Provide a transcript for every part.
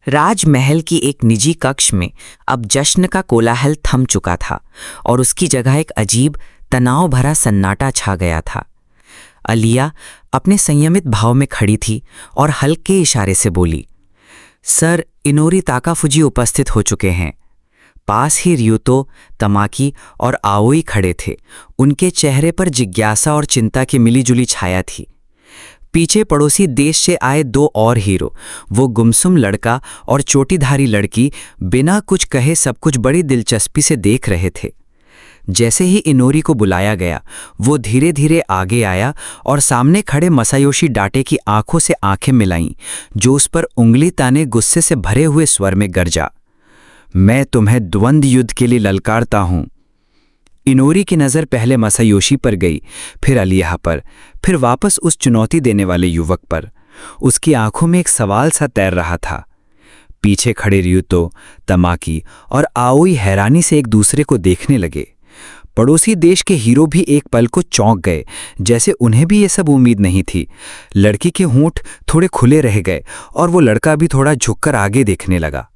राजमहल की एक निजी कक्ष में अब जश्न का कोलाहल थम चुका था और उसकी जगह एक अजीब तनाव भरा सन्नाटा छा गया था। अलिया अपने संयमित भाव में खड़ी थी और हल्के इशारे से बोली, सर, इनोरी ताकाफुजी उपस्थित हो चुके हैं। पास ही रियुतो, तमाकी और आओई खड़े थे। उनके चेहरे पर जिज्ञासा और चिंता की मिलीजुली छाया थी। पीछे पड़ोसी देश से आए दो और हीरो, वो गुमसुम लड़का और चोटीधारी लड़की, बिना कुछ कहे सब कुछ बड़ी दिलचस्पी से देख रहे थे। जैसे ही इनोरी को बुलाया गया, वो धीरे धीरे आगे आया और सामने खड़े मसायोशी डाटे की आंखों से आंखें मिलाईं, जो उस पर उंगली ताने गुस्से से भरे हुए स्वर में गरजा, मैं तुम्हें द्वंद्व युद्ध के लिए ललकारता हूं। इनोरी की नज़र पहले मसायोशी पर गई, फिर अलिया पर, फिर वापस उस चुनौती देने वाले युवक पर। उसकी आंखों में एक सवाल सा तैर रहा था। पीछे खड़े रियुतो, तमाकी और आओई हैरानी से एक दूसरे को देखने लगे। पड़ोसी देश के हीरो भी एक पल को चौंक गए, जैसे उन्हें भी ये सब उम्मीद नहीं थी। लड़की के होंठ थोड़े खुले रह गए और वो लड़का भी थोड़ा झुककर आगे देखने लगा।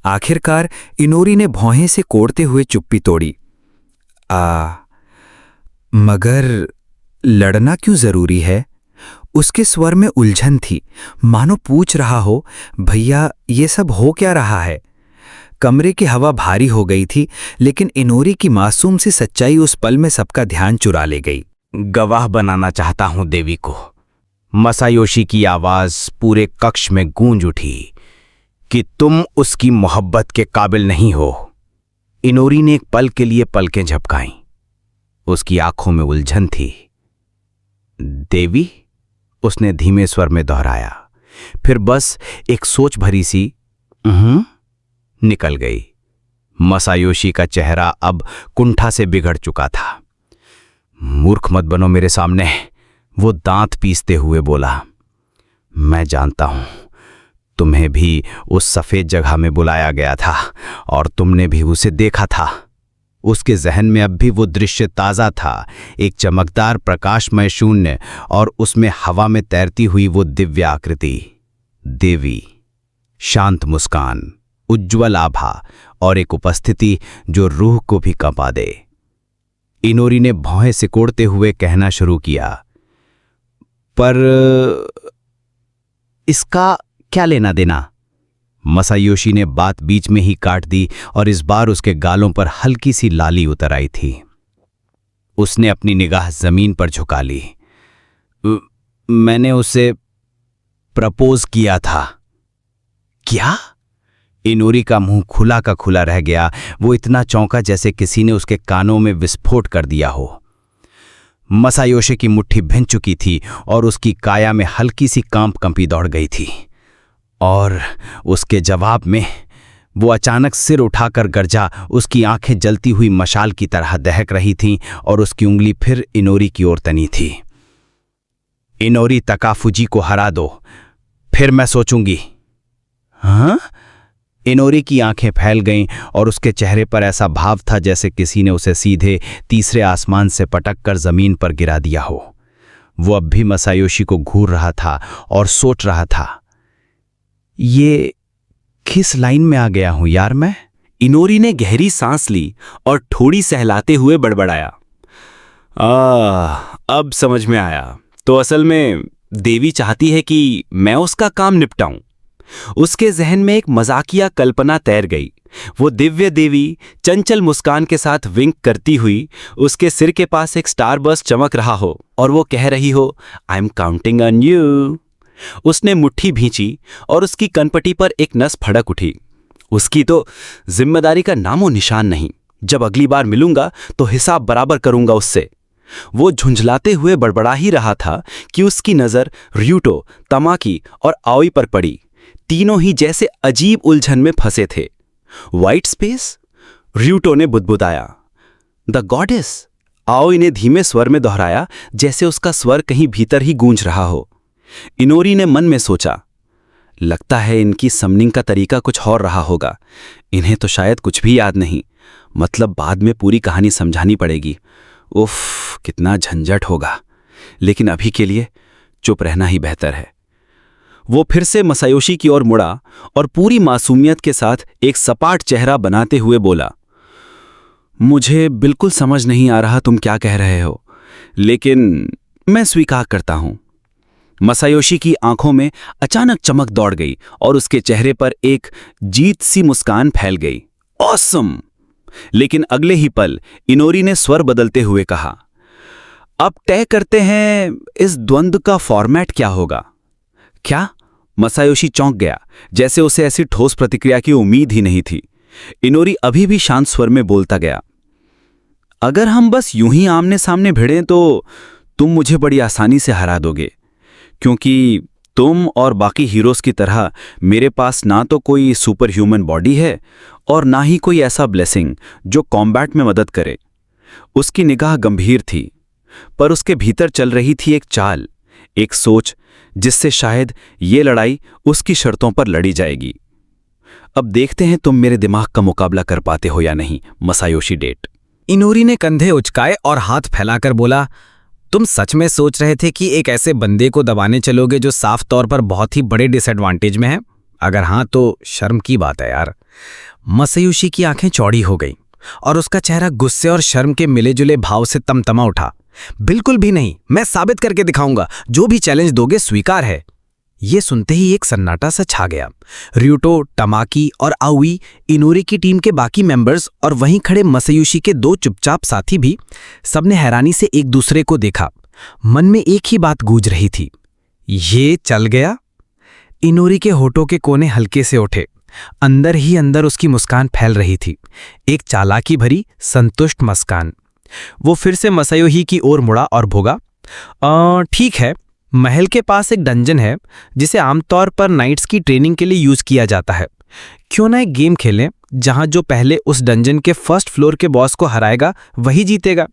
आखिरकार इनोरी ने भौहें से कोड़ते हुए चुप्पी तोड़ी, मगर लड़ना क्यों जरूरी है? उसके स्वर में उलझन थी, मानो पूछ रहा हो, भैया ये सब हो क्या रहा है? कमरे की हवा भारी हो गई थी, लेकिन इनोरी की मासूम सी सच्चाई उस पल में सबका ध्यान चुरा ले गई। गवाह बनाना चाहता हूं देवी को। मसायोशी की आवाज पूरे कक्ष में गूंज उठी कि तुम उसकी मोहब्बत के काबिल नहीं हो। इनोरी ने एक पल के लिए पलकें झपकाईं। उसकी आंखों में उलझन थी। देवी? उसने धीमे स्वर में दोहराया, फिर बस एक सोच भरी सी निकल गई। मसायोशी का चेहरा अब कुंठा से बिगड़ चुका था। मूर्ख मत बनो मेरे सामने, वो दांत पीसते हुए बोला। मैं जानता हूं, तुम्हें भी उस सफेद जगह में बुलाया गया था और तुमने भी उसे देखा था। उसके जहन में अब भी वो दृश्य ताजा था, एक चमकदार प्रकाशमय शून्य और उसमें हवा में तैरती हुई वो दिव्य आकृति, देवी। शांत मुस्कान, उज्ज्वल आभा और एक उपस्थिति जो रूह को भी कंपा दे। इनोरी ने भौहें सिकोड़ते हुए कहना शुरू किया, पर इसका क्या लेना देना? मसायोशी ने बात बीच में ही काट दी और इस बार उसके गालों पर हल्की सी लाली उतर आई थी। उसने अपनी निगाह जमीन पर झुका ली। मैंने उसे प्रपोज किया था। क्या? इनोरी का मुंह खुला का खुला रह गया। वो इतना चौंका जैसे किसी ने उसके कानों में विस्फोट कर दिया हो। मसायोशी की मुट्ठी भिन चुकी थी और उसकी काया में हल्की सी कांप कंपी दौड़ गई थी। और उसके जवाब में वो अचानक सिर उठाकर गरजा। उसकी आंखें जलती हुई मशाल की तरह दहक रही थीं और उसकी उंगली फिर इनोरी की ओर तनी थी। इनोरी ताकाफुजी को हरा दो, फिर मैं सोचूंगी। हाँ? इनोरी की आंखें फैल गईं और उसके चेहरे पर ऐसा भाव था जैसे किसी ने उसे सीधे तीसरे आसमान से पटक कर जमीन पर गिरा दिया हो। वो अब भी मसायोशी को घूर रहा था और सोच रहा था, ये किस लाइन में आ गया हूं यार मैं? इनोरी ने गहरी सांस ली और ठोड़ी सहलाते हुए बड़बड़ाया, अब समझ में आया। तो असल में देवी चाहती है कि मैं उसका काम निपटाऊं। उसके जहन में एक मजाकिया कल्पना तैर गई। वो दिव्य देवी चंचल मुस्कान के साथ विंक करती हुई उसके सिर के पास एक स्टारबर्स्ट चमक रहा हो और वो कह रही हो, I am counting on you. उसने मुट्ठी भींची और उसकी कनपटी पर एक नस फड़क उठी। उसकी तो जिम्मेदारी का नामो निशान नहीं। जब अगली बार मिलूंगा तो हिसाब बराबर करूंगा उससे। वो झुंझलाते हुए बड़बड़ा ही रहा था कि उसकी नजर रियुतो, तमाकी और आओई पर पड़ी। तीनों ही जैसे अजीब उलझन में फंसे थे। White space? रियुतो ने बुदबुदाया। The goddess? आओई ने धीमे स्वर में दोहराया, जैसे उसका स्वर कहीं भीतर ही गूंज रहा हो। इनोरी ने मन में सोचा, लगता है इनकी समनिंग का तरीका कुछ और रहा होगा। इन्हें तो शायद कुछ भी याद नहीं। मतलब बाद में पूरी कहानी समझानी पड़ेगी। उफ, कितना झंझट होगा। लेकिन अभी के लिए चुप रहना ही बेहतर है। वो फिर से मसायोशी की ओर मुड़ा और पूरी मासूमियत के साथ एक सपाट चेहरा बनाते हुए बोला, मुझे बिल्कुल समझ नहीं आ रहा तुम क्या कह रहे हो, लेकिन मैं स्वीकार करता हूं। मसायोशी की आंखों में अचानक चमक दौड़ गई और उसके चेहरे पर एक जीत सी मुस्कान फैल गई। ऑसम! लेकिन अगले ही पल इनोरी ने स्वर बदलते हुए कहा, अब तय करते हैं इस द्वंद्व का फॉर्मेट क्या होगा। क्या? मसायोशी चौंक गया, जैसे उसे ऐसी ठोस प्रतिक्रिया की उम्मीद ही नहीं थी। इनोरी अभी भी शांत स्वर में बोलता गया, अगर हम बस यूं ही आमने सामने भिड़ें तो तुम मुझे बड़ी आसानी से हरा दोगे, क्योंकि तुम और बाकी हीरोज की तरह मेरे पास ना तो कोई सुपर ह्यूमन बॉडी है और ना ही कोई ऐसा ब्लेसिंग जो कॉम्बैट में मदद करे। उसकी निगाह गंभीर थी, पर उसके भीतर चल रही थी एक चाल, एक सोच जिससे शायद ये लड़ाई उसकी शर्तों पर लड़ी जाएगी। अब देखते हैं तुम मेरे दिमाग का मुकाबला कर पाते हो या नहीं, मसायोशी डेट। इनोरी ने कंधे उचकाए और हाथ फैलाकर बोला, तुम सच में सोच रहे थे कि एक ऐसे बंदे को दबाने चलोगे जो साफ तौर पर बहुत ही बड़े डिसएडवांटेज में है? अगर हां तो शर्म की बात है यार। मसायोशी की आंखें चौड़ी हो गईं और उसका चेहरा गुस्से और शर्म के मिले-जुले भाव से तमतमा उठा। बिल्कुल भी नहीं, मैं साबित करके दिखाऊंगा, जो भी चैलेंज दोगे स्वीकार है। ये सुनते ही एक सन्नाटा सा छा गया। ryuto, टमाकी और आउई, इनोरी की टीम के बाकी मेंबर्स और वहीं खड़े मसायोशी के दो चुपचाप साथी भी, सबने हैरानी से एक दूसरे को देखा। मन में एक ही बात गूंज रही थी, ये चल गया। इनोरी के होठों के कोने हल्के से उठे, अंदर ही अंदर उसकी मुस्कान फैल रही थी, एक चालाकी भरी संतुष्ट मुस्कान। वो फिर से मसायोशी की ओर मुड़ा और भोगा, ठीक है, महल के पास एक डंजन है जिसे आमतौर पर नाइट्स की ट्रेनिंग के लिए यूज किया जाता है। क्यों ना एक गेम खेलें जहां जो पहले उस डंजन के फर्स्ट फ्लोर के बॉस को हराएगा वही जीतेगा।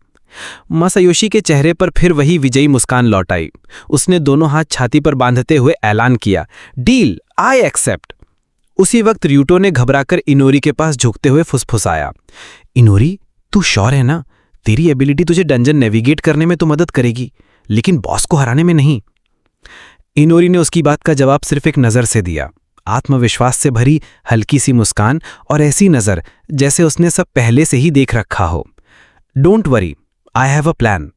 मसायोशी के चेहरे पर फिर वही विजयी मुस्कान लौट आई। उसने दोनों हाथ छाती पर बांधते हुए ऐलान किया, डील, आई एक्सेप्ट। उसी वक्त ryuto ने घबराकर इनोरी के पास झुकते हुए फुसफुसाया, इनोरी, तू श्योर है ना? तेरी एबिलिटी तुझे डंजन नेविगेट करने में तो मदद करेगी, लेकिन बॉस को हराने में नहीं। इनोरी ने उसकी बात का जवाब सिर्फ एक नजर से दिया, आत्मविश्वास से भरी हल्की सी मुस्कान, और ऐसी नजर जैसे उसने सब पहले से ही देख रखा हो। Don't worry, I have a plan.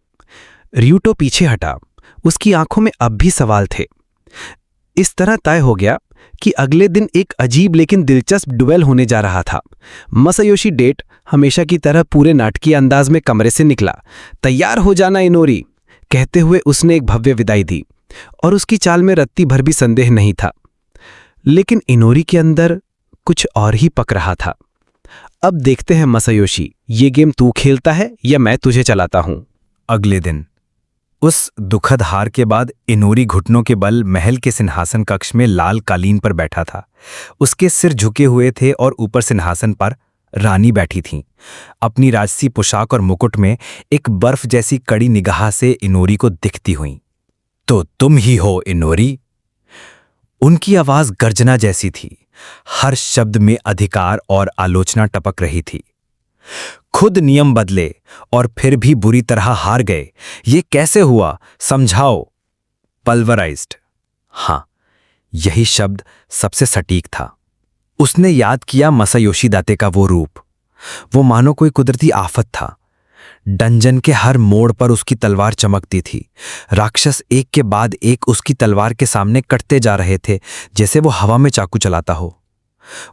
ryuto पीछे हटा, उसकी आंखों में अब भी सवाल थे। इस तरह तय हो गया कि अगले दिन एक अजीब लेकिन दिलचस्प डुएल होने जा रहा था। मसायोशी डेट हमेशा की तरह पूरे नाटकीय अंदाज में कमरे से निकला। तैयार हो जाना इनोरी, कहते हुए उसने एक भव्य विदाई दी, और उसकी चाल में रत्ती भर भी संदेह नहीं था। लेकिन इनोरी के अंदर कुछ और ही पक रहा था। अब देखते हैं मसायोशी, ये गेम तू खेलता है या मैं तुझे चलाता हूं। अगले दिन उस दुखद हार के बाद इनोरी घुटनों के बल महल के सिंहासन कक्ष में लाल कालीन पर बैठा था। उसके सिर झुके हुए थे और ऊपर सिंहासन पर रानी बैठी थीं। अपनी राजसी पोशाक और मुकुट में एक बर्फ जैसी कड़ी निगाह से इनोरी को दिखती हुईं। तो तुम ही हो इनोरी? उनकी आवाज गर्जना जैसी थी, हर शब्द में अधिकार और आलोचना टपक रही थी। खुद नियम बदले और फिर भी बुरी तरह हार गए, ये कैसे हुआ? समझाओ। पल्वराइज्ड। हां, यही शब्द सबसे सटीक था। उसने याद किया मसायोशी दाते का वो रूप। वो मानो कोई कुदरती आफत था। डंजन के हर मोड़ पर उसकी तलवार चमकती थी। राक्षस एक के बाद एक उसकी तलवार के सामने कटते जा रहे थे, जैसे वो हवा में चाकू चलाता हो।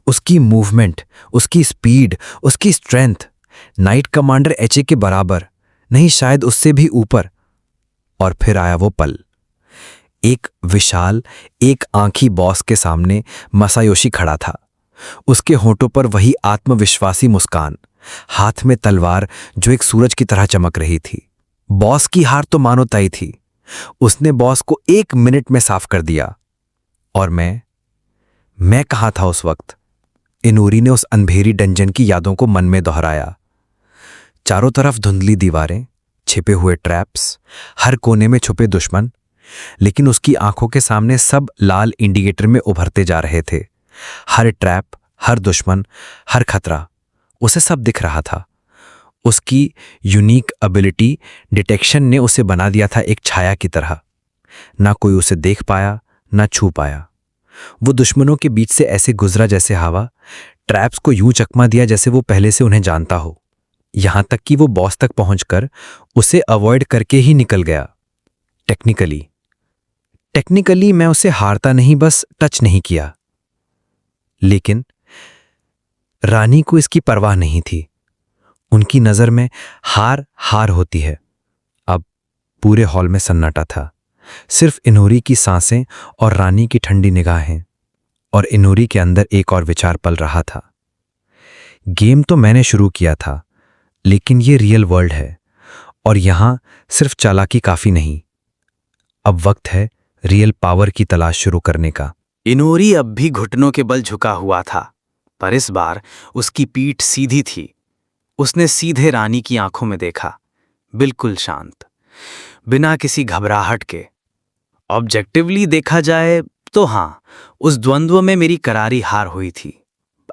उसकी मूवमेंट, उसकी स्पीड, उसकी स्ट्रेंथ नाइट कमांडर एचए के बराबर नहीं, शायद उससे भी ऊपर। और फिर आया वो पल। एक विशाल, एक आंखी बॉस के सामने मसायोशी खड़ा था। उसके होठों पर वही आत्मविश्वासी मुस्कान, हाथ में तलवार जो एक सूरज की तरह चमक रही थी। बॉस की हार तो मानो तय थी। उसने बॉस को 1 मिनट में साफ कर दिया। और मैं कहाँ था उस वक्त? इनोरी ने उस अंधेरी डंजन की यादों को मन में दोहराया। चारों तरफ धुंधली दीवारें, छिपे हुए ट्रैप्स, हर कोने में छुपे दुश्मन, लेकिन उसकी आंखों के सामने सब लाल इंडिकेटर में उभरते जा रहे थे। हर ट्रैप, हर दुश्मन, हर खतरा, उसे सब दिख रहा था। उसकी यूनिक एबिलिटी डिटेक्शन ने उसे बना दिया था एक छाया की तरह। ना कोई उसे देख पाया, ना छू पाया। वो दुश्मनों के बीच से ऐसे गुजरा जैसे हवा, ट्रैप्स को यूं चकमा दिया जैसे वो पहले से उन्हें जानता हो। यहां तक कि वो बॉस तक पहुंचकर उसे अवॉइड करके ही निकल गया। टेक्निकली मैं उसे हारता नहीं, बस टच नहीं किया। लेकिन रानी को इसकी परवाह नहीं थी। उनकी नजर में हार हार होती है। अब पूरे हॉल में सन्नाटा था, सिर्फ इनोरी की सांसें और रानी की ठंडी निगाहें। और इनोरी के अंदर एक और विचार पल रहा था। गेम तो मैंने शुरू किया था, लेकिन ये रियल वर्ल्ड है और यहां सिर्फ चालाकी काफी नहीं। अब वक्त है रियल पावर की तलाश शुरू करने का। इनोरी अब भी घुटनों के बल झुका हुआ था, पर इस बार उसकी पीठ सीधी थी। उसने सीधे रानी की आंखों में देखा, बिल्कुल शांत, बिना किसी घबराहट के। ऑब्जेक्टिवली देखा जाए तो हां, उस द्वंद्व में मेरी करारी हार हुई थी,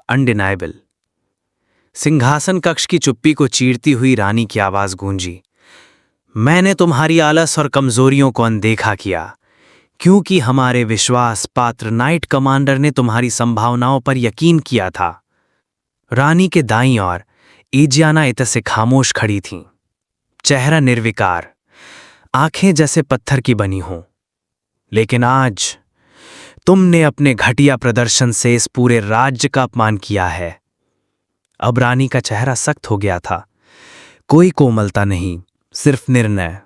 अनडिनाइबल। सिंहासन कक्ष की चुप्पी को चीरती हुई रानी की आवाज गूंजी, मैंने तुम्हारी आलस और कमजोरियों को अनदेखा किया, क्योंकि हमारे विश्वास पात्र नाइट कमांडर ने तुम्हारी संभावनाओं पर यकीन किया था। रानी के दाईं ओर एजियाना इतसे खामोश खड़ी थीं, चेहरा निर्विकार, आंखें जैसे पत्थर की बनी हों। लेकिन आज तुमने अपने घटिया प्रदर्शन से इस पूरे राज्य का अपमान किया है। अब रानी का चेहरा सख्त हो गया था, कोई कोमलता नहीं, सिर्फ निर्णय।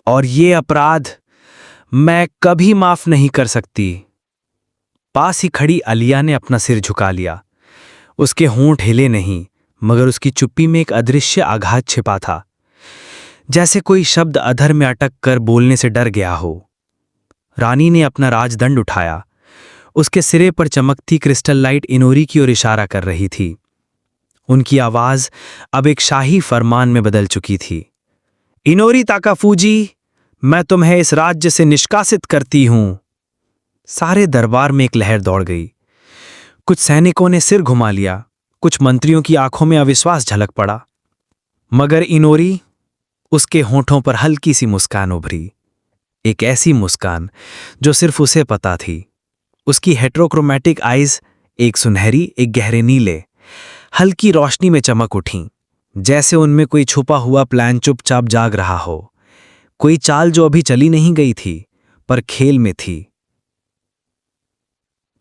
और ये अपराध मैं कभी माफ नहीं कर सकती। पास ही खड़ी अलिया ने अपना सिर झुका लिया। उसके होंठ हिले नहीं, मगर उसकी चुप्पी में एक अदृश्य आघात छिपा था, जैसे कोई शब्द अधर में अटक कर बोलने से डर गया हो। रानी ने अपना राजदंड उठाया। उसके सिरे पर चमकती क्रिस्टल लाइट इनोरी की ओर इशारा कर रही थी। उनकी आवाज अब एक शाही फरमान में बदल चुकी थी। इनोरी ताकाफूजी, मैं तुम्हें इस राज्य से निष्कासित करती हूं। सारे दरबार में एक लहर दौड़ गई। कुछ सैनिकों ने सिर घुमा लिया, कुछ मंत्रियों की आंखों में अविश्वास झलक पड़ा। मगर इनोरी, उसके होंठों पर हल्की सी मुस्कान उभरी, एक ऐसी मुस्कान जो सिर्फ उसे पता थी। उसकी हेट्रोक्रोमैटिक आइज, एक सुनहरी एक गहरे नीले, हल्की रोशनी में चमक उठीं, जैसे उनमें कोई छुपा हुआ प्लान चुपचाप जाग रहा हो, कोई चाल जो अभी चली नहीं गई थी पर खेल में थी।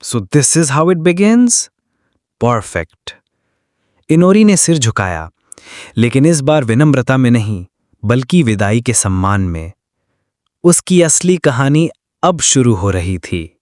So this is how it begins? Perfect. Inori ने सिर झुकाया, लेकिन इस बार विनम्रता में नहीं, बल्कि विदाई के सम्मान में। उसकी असली कहानी अब शुरू हो रही थी।